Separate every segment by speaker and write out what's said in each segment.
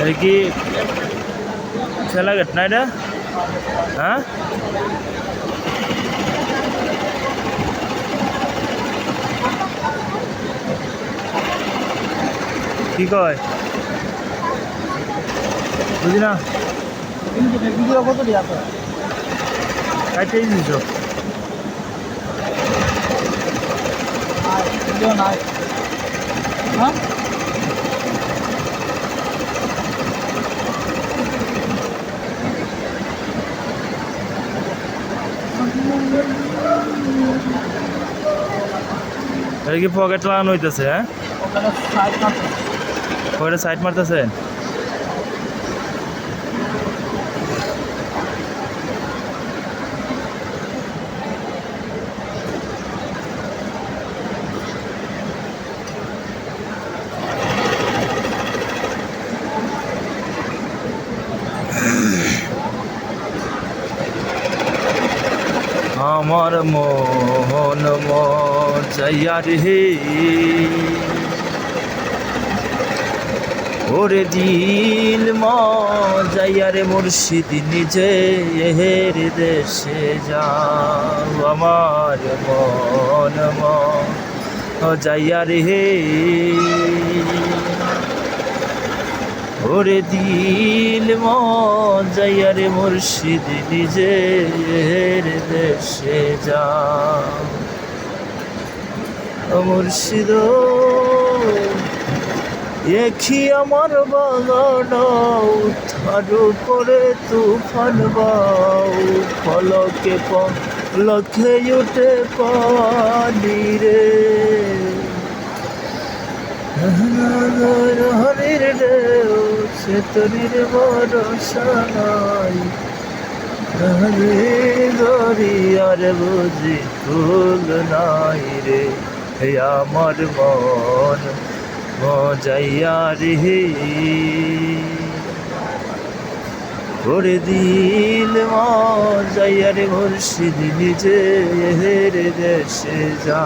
Speaker 1: এটা কি ছেলাঘাট না এটা? হ্যাঁ, কি কয় বুঝি না। কাইতেই দিছ
Speaker 2: হ্যাঁ
Speaker 1: এটা কি পকেট লাগানো হইতেছে? হ্যাঁ, পকেটে সাইড মারতেছে। আমার মোহন মজাইয়া রে, ওরে দিল মজাইয়া রে মুর্শিদ নিজে এহের দেশে যাও। আমার মন মজাইয়া রে, ওরে দিল মজাইয়া রে মুর্শিদ নিজের দেশে যা। ও মুর্শিদ দেখি আমার বাগান, তার উপরে তুফান বাউ, ফলকে পলকে উঠে পানি রে। হরির ঢেউ সে তরির ভরসা নাই, দরিয়ার বুঝি ফুল নাই রে। হে আমার মন মজাইয়া রে, করে দিল মজাইয়া রে মুর্শিদ নিজে হের দেশে যা।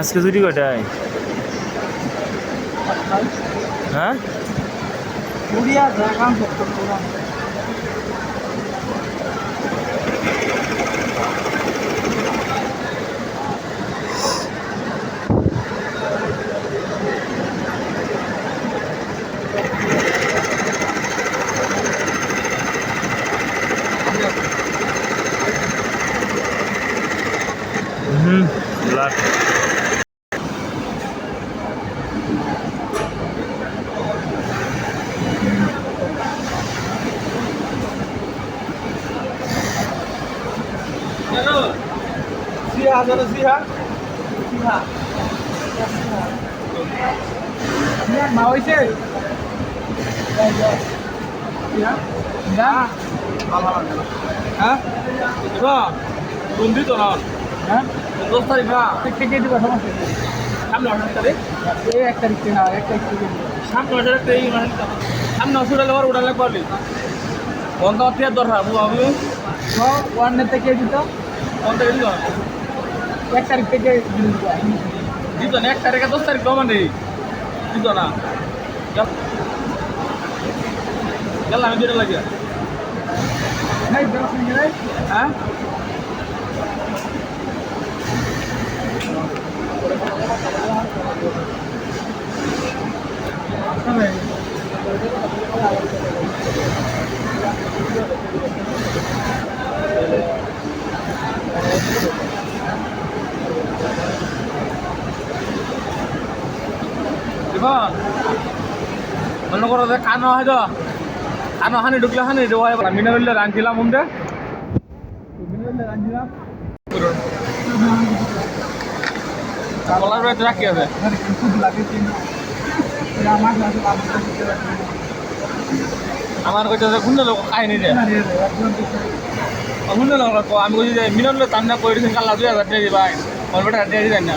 Speaker 1: আজকে ছুটি কটায়? হ্যাঁ, ব্লাড
Speaker 2: মা হয়েছে হ্যাঁ বন্ধু তো না। হ্যাঁ 10 তারিখ না থেকে দিব সমস্যা সামনে 8 তারিখ, এই 1 তারিখ থেকে না 1 তারিখ থেকে সামনে 8 তারিখ এই মানে সামনে ওষুধ আবার উড়ালে পারবি বন্ধ অফিয়ার দরকার আমি ওয়ান থেকে দিত বন্ধ দিল 1 তারিখ থেকে দিত না 1 তারিখে 10 তারিখ কমা নেই দিত না গেল আমি দুটো লাগিয়া হ্যাঁ মনে করো যে কানো হয় তো আর হানি ঢুকলে হানি মিনারেল রাঁধছিলাম মুন্দে মিনারেল রাঁধছিলাম কলার বেড়ে রাখি আছে আমার কাছে খুঁজে লোক খায়নি রে খুঁজে লোক আমি বলছি যে মিনারেল তামনা করে দিয়েছেন কাল্লা 2000 টাকা দিবা কলবেটা দিয়ে দিবেন না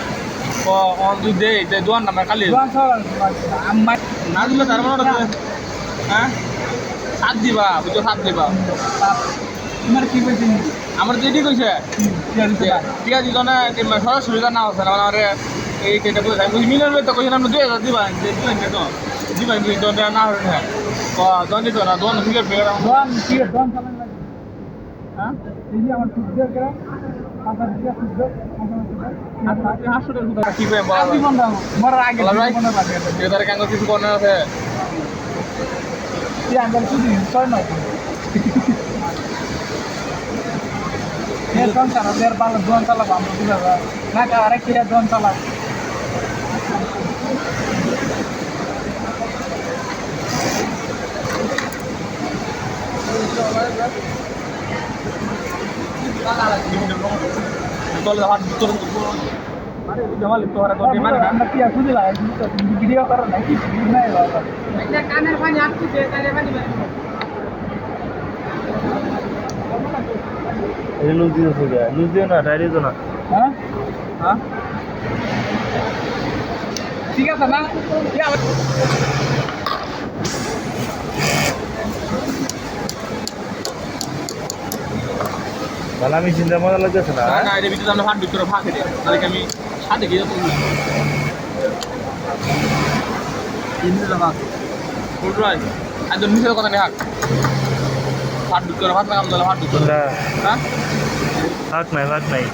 Speaker 2: তুই দে দোয়ান নামে খালি না দিলে তার মানে হ্যাঁ 7 দিবা বুঝছো 7 দিবা তোমার কি কইছে আমার যেটি কইছে ঠিক আছে না সরাসরি না আছে না আমার এই কেটে কইছে আমি মিনারেল তো কইছেন আপনি 2000 দিবা দিবেন তো দিবা কি দোন না হরে হ্যাঁ দোন দিত না দোন ফিগার ফিগার দোন ফিগার দোন চালান লাগে হ্যাঁ এই যে আমার ফিগার করে পাঁচটা ফিগার ফিগার কি করে মরার আগে এটার কাঙ্গ কিছু করতে আছে কি আঙ্গল শুধু ছয় নয় এর কোন চালা এর ভালো দোন চালা ভালো দিলা না কা আরেক কিরা দোন চালা তোলে হাত ভিতর আরে জামাল তো আর করে মানে আমরা কি আসলে লাগে ভিডিও করার নাকি নাই বাবা এটা কানের পানি আপনি দে কানের পানি
Speaker 1: এই লুজ দিও না টাইরি তো না
Speaker 2: হ্যাঁ হ্যাঁ ঠিক আছে না
Speaker 1: ভালো আমি চিন্তা মজা লাগতেছে না
Speaker 2: না এর ভিতরে আমরা হাত ভিতরে ফাঁকে দিই তাহলে আমি সাথে গিয়ে তো ইন্দু জামা ফুলরাই আজ মিশে কথা নেই হাত ভিতরে হাত লাগাম দলে হাত ভিতরে হ্যাঁ
Speaker 1: ভাগ নাই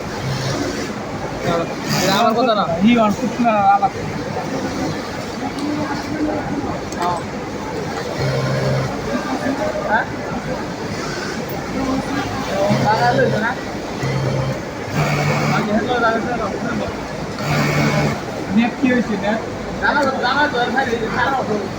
Speaker 2: আমার কথা না হি অন কুটনা আলাপ হ্যাঁ লাগালো না আগে হেলো লাগালো নেট কি হইছে না জানা তো ভাই সারা